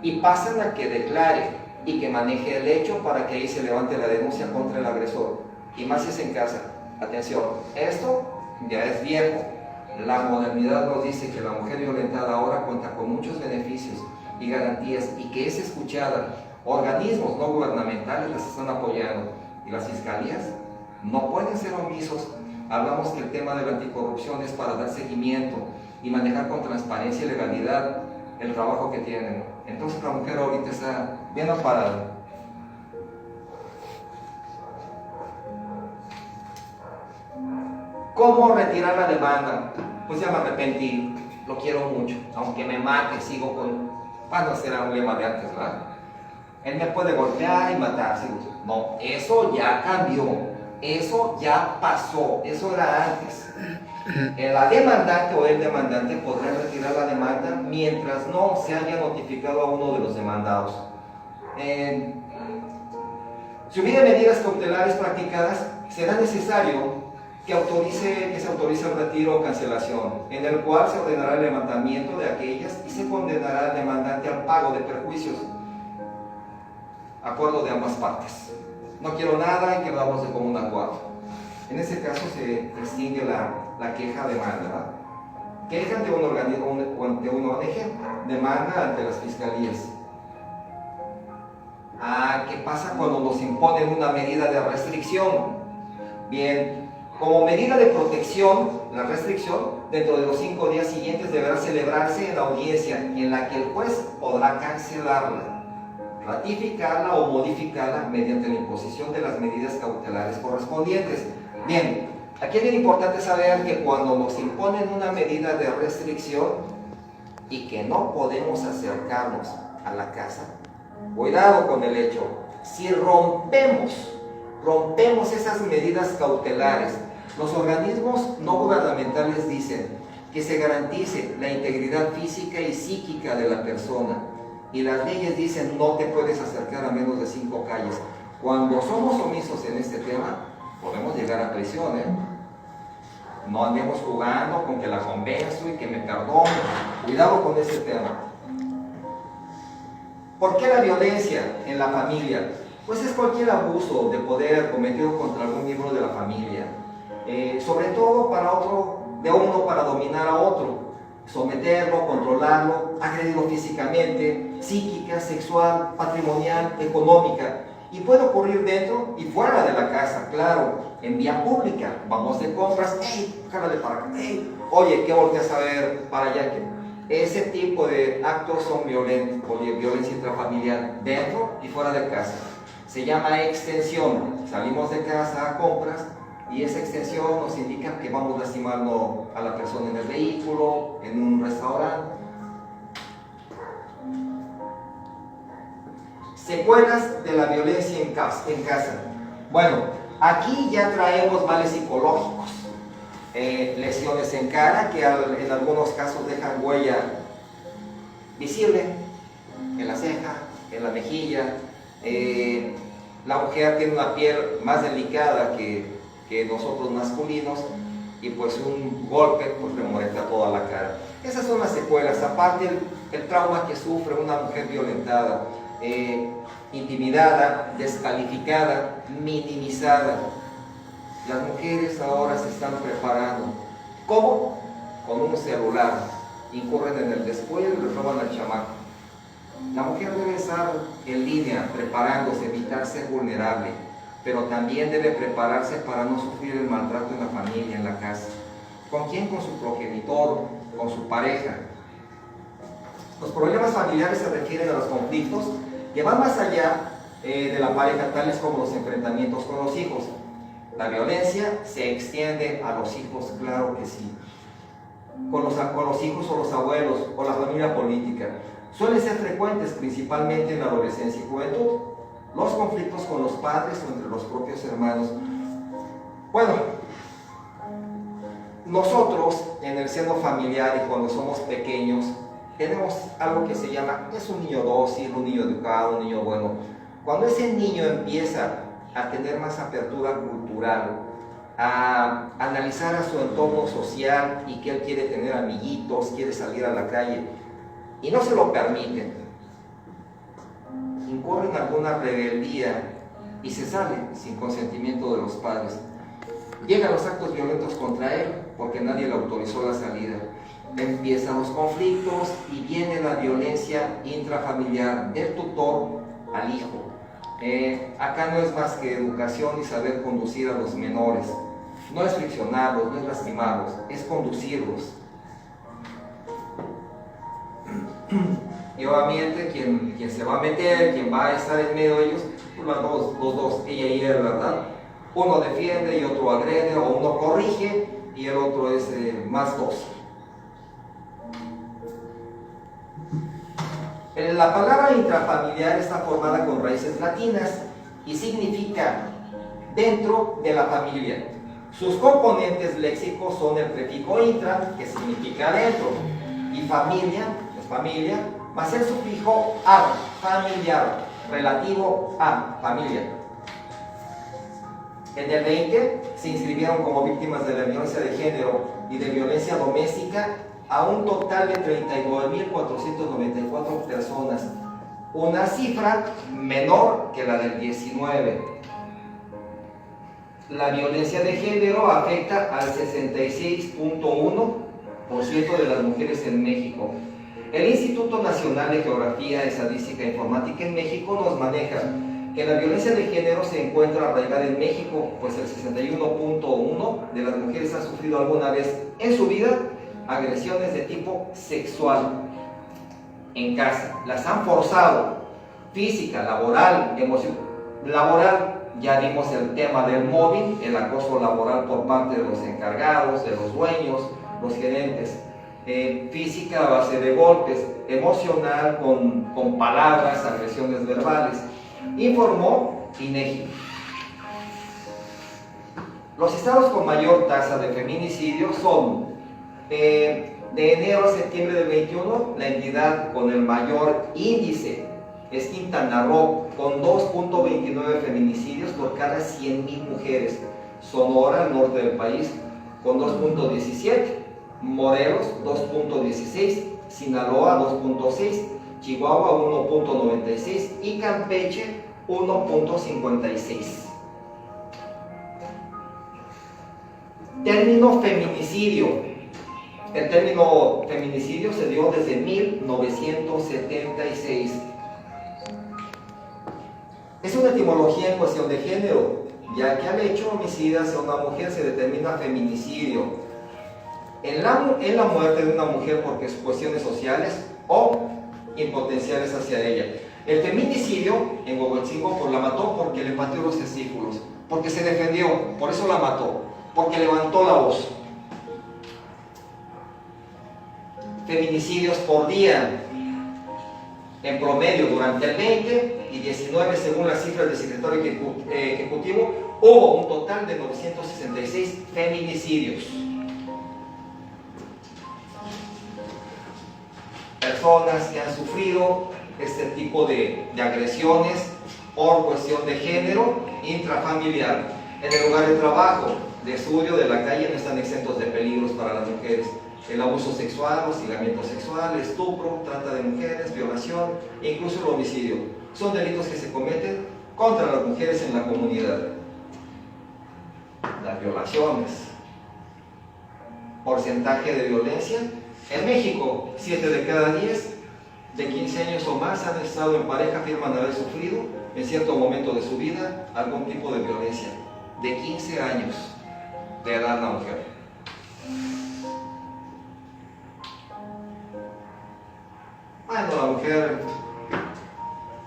y pasan a que declare y que maneje el hecho para que ahí se levante la denuncia contra el agresor. Y más si es en casa. Atención, esto ya es viejo. La modernidad nos dice que la mujer violentada ahora cuenta con muchos beneficios y garantías y que es escuchada. Organismos no gubernamentales las están apoyando y las fiscalías no pueden ser omisos. Hablamos que el tema de la anticorrupción es para dar seguimiento y manejar con transparencia y legalidad el trabajo que tienen. Entonces la mujer ahorita está bien amparada. ¿Cómo retirar la demanda? Pues ya me arrepentí, lo quiero mucho, aunque me mate, sigo con... Bueno, ese era un lema de antes, ¿verdad? Él me puede golpear y matar, ¿sí? No, eso ya cambió, eso ya pasó, eso era antes. La demandante o el demandante podrá retirar la demanda mientras no se haya notificado a uno de los demandados. Si hubiera medidas cautelares practicadas, será necesario que se autorice el retiro o cancelación, en el cual se ordenará el levantamiento de aquellas y se condenará al demandante al pago de perjuicios, acuerdo de ambas partes. No quiero nada y quedamos de común acuerdo. En ese caso se extingue la queja demanda, ¿verdad? Queja de un organismo, de un ONG, demanda ante las fiscalías. ¿Qué pasa cuando nos imponen una medida de restricción? Bien, como medida de protección, la restricción dentro de los 5 días siguientes deberá celebrarse en la audiencia en la que el juez podrá cancelarla, ratificarla o modificarla mediante la imposición de las medidas cautelares correspondientes. Bien, aquí es bien importante saber que cuando nos imponen una medida de restricción y que no podemos acercarnos a la casa, cuidado con el hecho. Si rompemos esas medidas cautelares, los organismos no gubernamentales dicen que se garantice la integridad física y psíquica de la persona, y las leyes dicen no te puedes acercar a menos de 5 calles. Cuando somos omisos en este tema, podemos llegar a prisión, ¿eh? No andemos jugando con que la convenzo y que me perdone. Cuidado con ese tema. ¿Por qué la violencia en la familia? Pues es cualquier abuso de poder cometido contra algún miembro de la familia, sobre todo de uno para dominar a otro, someterlo, controlarlo, agredirlo físicamente, psíquica, sexual, patrimonial, económica, y puede ocurrir dentro y fuera de la casa, claro, en vía pública. Vamos de compras, ¡hey! Jálale para acá, ¡hey! Oye, ¿qué volteas a ver para allá? Ese tipo de actos son violentos, violencia intrafamiliar, dentro y fuera de casa. Se llama extensión. Salimos de casa a compras y esa extensión nos indica que vamos lastimando a la persona en el vehículo, en un restaurante. Secuelas de la violencia en casa. Bueno, aquí ya traemos males psicológicos. Lesiones en cara que en algunos casos dejan huella visible en la ceja, en la mejilla. La mujer tiene una piel más delicada que nosotros masculinos, y pues un golpe pues remoleta toda la cara. Esas son las secuelas. Aparte el trauma que sufre una mujer violentada, intimidada, descalificada, minimizada. Las mujeres ahora se están preparando. ¿Cómo? Con un celular. Incurren en el descuido y le roban al chamaco. La mujer debe estar en línea, preparándose, evitar ser vulnerable, pero también debe prepararse para no sufrir el maltrato en la familia, en la casa. ¿Con quién? Con su progenitor, con su pareja. Los problemas familiares se refieren a los conflictos que van más allá de la pareja, tales como los enfrentamientos con los hijos. La violencia se extiende a los hijos, claro que sí. Con los hijos o los abuelos o la familia política. Suelen ser frecuentes principalmente en la adolescencia y juventud. Los conflictos con los padres o entre los propios hermanos. Bueno, nosotros en el seno familiar y cuando somos pequeños tenemos algo que se llama, es un niño dócil, un niño educado, un niño bueno. Cuando ese niño empieza a tener más apertura cultural, a analizar a su entorno social y que él quiere tener amiguitos, quiere salir a la calle y no se lo permiten, incurre en alguna rebeldía y se sale sin consentimiento de los padres. Llegan los actos violentos contra él porque nadie le autorizó la salida. Empiezan los conflictos y viene la violencia intrafamiliar del tutor al hijo. Acá no es más que educación y saber conducir a los menores. No es friccionarlos, no es lastimarlos, es conducirlos. Y obviamente quien se va a meter, quien va a estar en medio de ellos, pues los dos, ella y él, ¿verdad? Uno defiende y otro agrede, o uno corrige y el otro es más dócil. La palabra intrafamiliar está formada con raíces latinas y significa dentro de la familia. Sus componentes léxicos son el prefijo intra, que significa dentro, y familia, es familia, más el sufijo ar, familiar, relativo a familia. En el 20 se inscribieron como víctimas de la violencia de género y de violencia doméstica a un total de 39.494 personas, una cifra menor que la del 19. La violencia de género afecta al 66.1% de las mujeres en México. El Instituto Nacional de Geografía, Estadística e Informática en México nos maneja que la violencia de género se encuentra arraigada en México, pues el 61.1% de las mujeres han sufrido alguna vez en su vida agresiones de tipo sexual en casa. Las han forzado, física, laboral, emocional. Laboral, ya vimos el tema del mobbing, el acoso laboral por parte de los encargados, de los dueños, los gerentes. Física a base de golpes, emocional con palabras, agresiones verbales. Informó INEGI. Los estados con mayor tasa de feminicidio son de enero a septiembre del 21, la entidad con el mayor índice es Quintana Roo, con 2.29 feminicidios por cada 100.000 mujeres. Sonora, al norte del país, con 2.17. Morelos, 2.16. Sinaloa, 2.6. Chihuahua, 1.96. Y Campeche, 1.56. Término feminicidio. El término feminicidio se dio desde 1976. Es una etimología en cuestión de género, ya que al hecho homicida hacia una mujer se determina feminicidio. En la muerte de una mujer por cuestiones sociales o impotenciales hacia ella. El feminicidio en Huehuetzingo la mató porque le pateó los testículos, porque se defendió, por eso la mató, porque levantó la voz. Feminicidios por día, en promedio durante el 20 y 19, según las cifras del secretario ejecutivo, hubo un total de 966 feminicidios. Personas que han sufrido este tipo de agresiones por cuestión de género intrafamiliar. En el lugar de trabajo, de estudio, de la calle, no están exentos de peligros para las mujeres. El abuso sexual, hostigamiento sexual, estupro, trata de mujeres, violación e incluso el homicidio. Son delitos que se cometen contra las mujeres en la comunidad. Las violaciones. Porcentaje de violencia. En México, 7 de cada 10 de 15 años o más han estado en pareja, afirman haber sufrido en cierto momento de su vida algún tipo de violencia. De 15 años de edad la mujer. Bueno, la mujer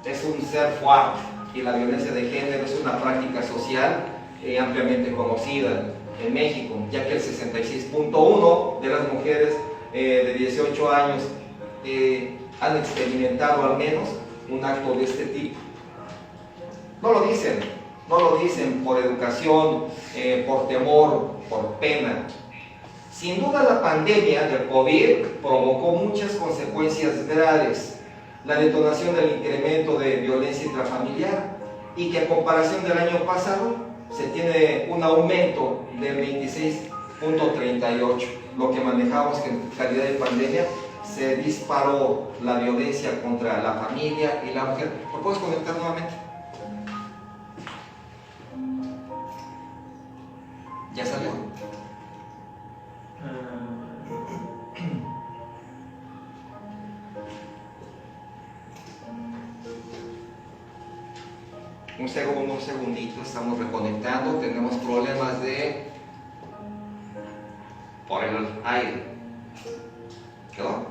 es un ser fuerte y la violencia de género es una práctica social ampliamente conocida en México, ya que el 66.1% de las mujeres de 18 años han experimentado al menos un acto de este tipo. No lo dicen por educación, por temor, por pena. Sin duda la pandemia del COVID provocó muchas consecuencias graves. La detonación del incremento de violencia intrafamiliar y que a comparación del año pasado se tiene un aumento del 26.38%. Lo que manejamos que en calidad de pandemia se disparó la violencia contra la familia y la mujer. ¿Lo puedes conectar nuevamente? ¿Ya salió? Un segundito, estamos reconectando, tenemos problemas por el aire. ¿Quedó?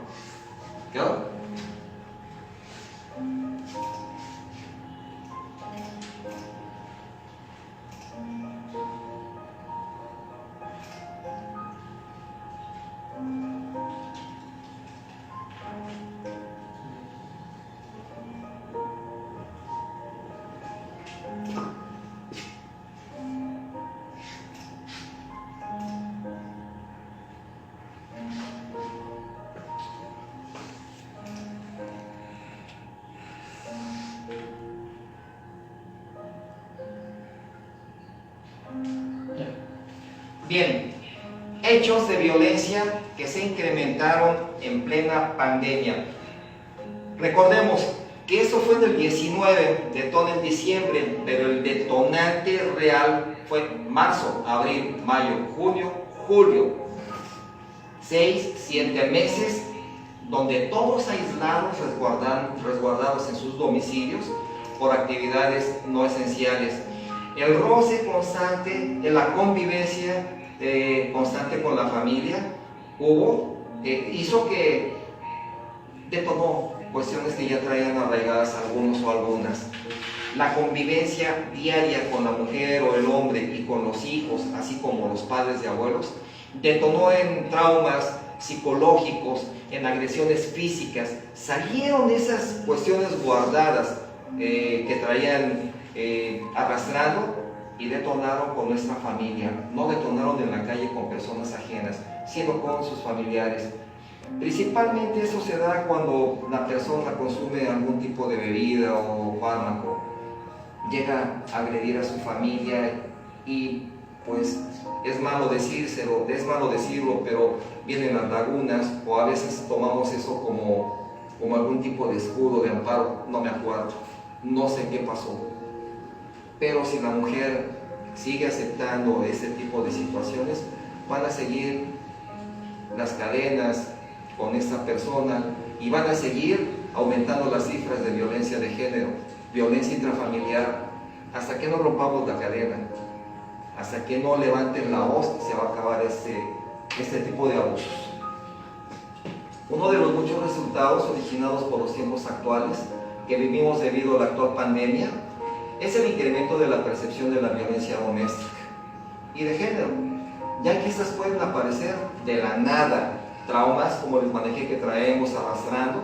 Bien, hechos de violencia que se incrementaron en plena pandemia. Recordemos que eso fue en el 19, detonó en diciembre, pero el detonante real fue marzo, abril, mayo, junio, julio. 6, 7 meses donde todos aislados, resguardados en sus domicilios por actividades no esenciales. El roce constante, la convivencia constante con la familia hizo que detonó cuestiones que ya traían arraigadas algunos o algunas. La convivencia diaria con la mujer o el hombre y con los hijos, así como los padres y abuelos, detonó en traumas psicológicos, en agresiones físicas. Salieron esas cuestiones guardadas que traían arrastrando y detonaron con nuestra familia. No detonaron en la calle con personas ajenas, sino con sus familiares. Principalmente eso se da cuando la persona consume algún tipo de bebida o fármaco, llega a agredir a su familia y pues es malo decirlo, pero vienen las lagunas o a veces tomamos eso como algún tipo de escudo de amparo. No me acuerdo, no sé qué pasó, pero si la mujer sigue aceptando ese tipo de situaciones, van a seguir las cadenas con esta persona y van a seguir aumentando las cifras de violencia de género, violencia intrafamiliar, hasta que no rompamos la cadena, hasta que no levanten la voz, se va a acabar este tipo de abusos. Uno de los muchos resultados originados por los tiempos actuales que vivimos debido a la actual pandemia es el incremento de la percepción de la violencia doméstica y de género, ya que estas pueden aparecer de la nada, traumas como les manejé que traemos arrastrando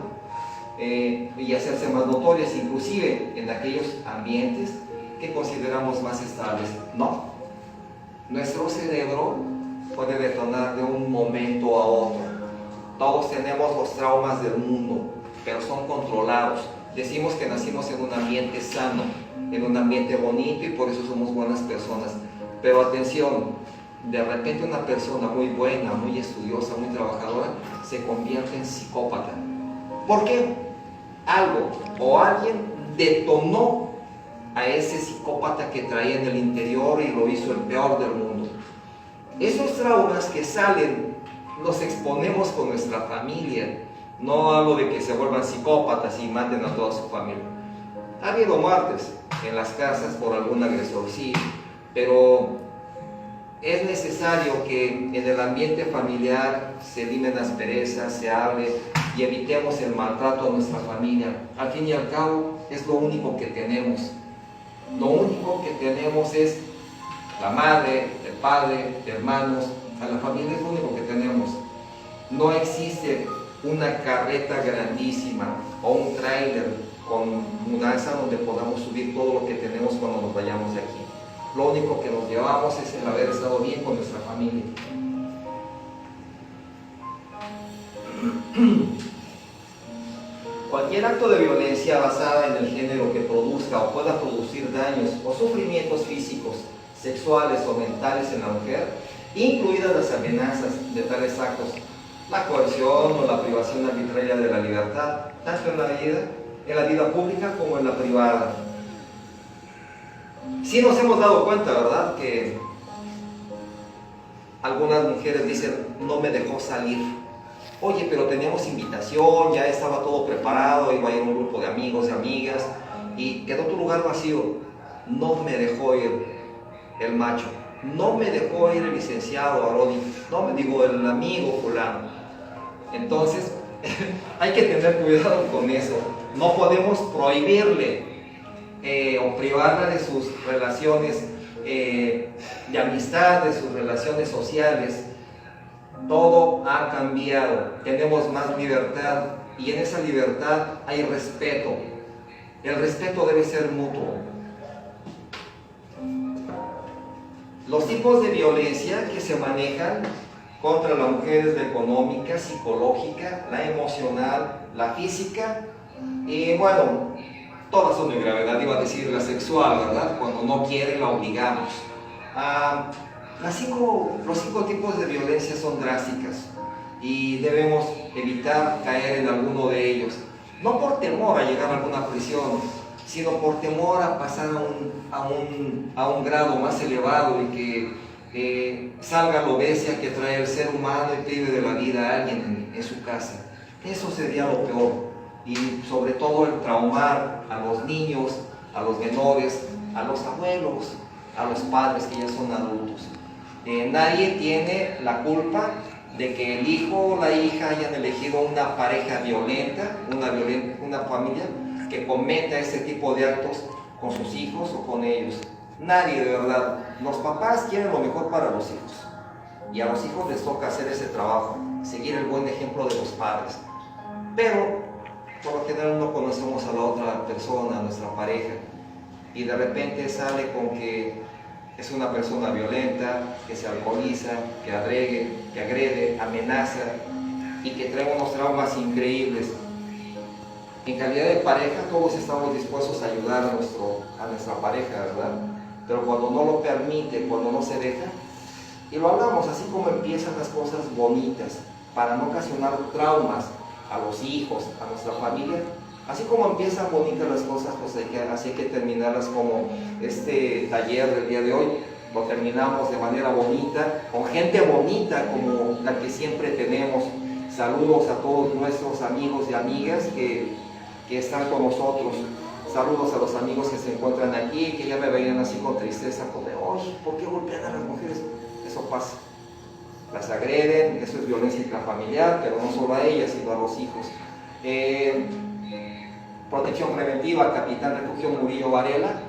y hacerse más notorias, inclusive en aquellos ambientes que consideramos más estables. No, nuestro cerebro puede detonar de un momento a otro. Todos tenemos los traumas del mundo, pero son controlados. Decimos que nacimos en un ambiente sano, en un ambiente bonito y por eso somos buenas personas. Pero atención, de repente una persona muy buena, muy estudiosa, muy trabajadora, se convierte en psicópata. ¿Por qué? Algo o alguien detonó a ese psicópata que traía en el interior y lo hizo el peor del mundo. Esos traumas que salen los exponemos con nuestra familia. No hablo de que se vuelvan psicópatas y maten a toda su familia. Ha habido muertes en las casas por algún agresor, sí, pero es necesario que en el ambiente familiar se eliminen asperezas, se hable y evitemos el maltrato a nuestra familia. Al fin y al cabo, es lo único que tenemos. Lo único que tenemos es la madre, el padre, hermanos, a la familia es lo único que tenemos. No existe una carreta grandísima o un tráiler con mudanza donde podamos subir todo lo que tenemos cuando nos vayamos de aquí. Lo único que nos llevamos es el haber estado bien con nuestra familia. Cualquier acto de violencia basada en el género que produzca o pueda producir daños o sufrimientos físicos, sexuales o mentales en la mujer, incluidas las amenazas de tales actos, la coerción o la privación arbitraria de la libertad, tanto en la vida pública como en la privada. Sí nos hemos dado cuenta, ¿verdad?, que algunas mujeres dicen, no me dejó salir. Oye, pero teníamos invitación, ya estaba todo preparado, iba a ir un grupo de amigos y amigas, y quedó tu lugar vacío. No me dejó ir el macho, no me dejó ir el licenciado Aroni, no me digo el amigo fulano. Entonces, hay que tener cuidado con eso. No podemos prohibirle o privarla de sus relaciones de amistad, de sus relaciones sociales. Todo ha cambiado, tenemos más libertad y en esa libertad hay respeto. El respeto debe ser mutuo. Los tipos de violencia que se manejan contra la mujer es la económica, psicológica, la emocional, la física y bueno, todas son de gravedad, iba a decir la sexual, ¿verdad? Cuando no quiere la obligamos. Los cinco tipos de violencia son drásticas y debemos evitar caer en alguno de ellos. No por temor a llegar a alguna prisión, sino por temor a pasar a un grado más elevado y que salga la bestia que trae el ser humano y prive de la vida a alguien en su casa. Eso sería lo peor. Y sobre todo el traumar a los niños, a los menores, a los abuelos, a los padres que ya son adultos. Nadie tiene la culpa de que el hijo o la hija hayan elegido una pareja violenta, una familia que cometa ese tipo de actos con sus hijos o con ellos. Nadie, de verdad. Los papás quieren lo mejor para los hijos y a los hijos les toca hacer ese trabajo, seguir el buen ejemplo de los padres. Pero por lo general no conocemos a la otra persona, a nuestra pareja, y de repente sale con que es una persona violenta, que se alcoholiza, que agrede, amenaza y que trae unos traumas increíbles. En calidad de pareja todos estamos dispuestos a ayudar a nuestra pareja, ¿verdad? Pero cuando no lo permite, cuando no se deja, y lo hablamos así como empiezan las cosas bonitas, para no ocasionar traumas a los hijos, a nuestra familia, así como empiezan bonitas las cosas, pues así hay que terminarlas como este taller del día de hoy. Lo terminamos de manera bonita, con gente bonita como la que siempre tenemos. Saludos a todos nuestros amigos y amigas que están con nosotros. Saludos a los amigos que se encuentran aquí, que ya me veían así con tristeza, como de, oye, ¿por qué golpean a las mujeres? Eso pasa. Las agreden, eso es violencia intrafamiliar, pero no solo a ellas, sino a los hijos. Protección preventiva, Capitán Refugio Murillo Varela,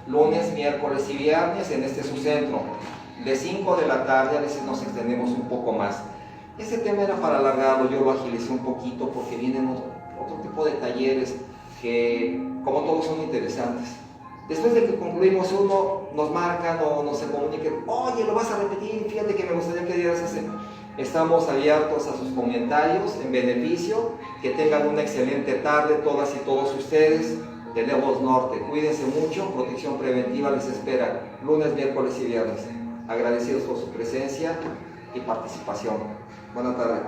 lunes, miércoles y viernes en este su centro, de 5 de la tarde, a veces nos extendemos un poco más. Este tema era para alargarlo, yo lo agilicé un poquito porque vienen otro tipo de talleres que, como todos, son interesantes. Después de que concluimos uno, nos marcan o nos se comuniquen, oye, lo vas a repetir, fíjate que me gustaría que dieras ese. Estamos abiertos a sus comentarios en beneficio. Que tengan una excelente tarde todas y todos ustedes de Levos Norte. Cuídense mucho, Protección Preventiva les espera lunes, miércoles y viernes. Agradecidos por su presencia y participación. Buenas tardes.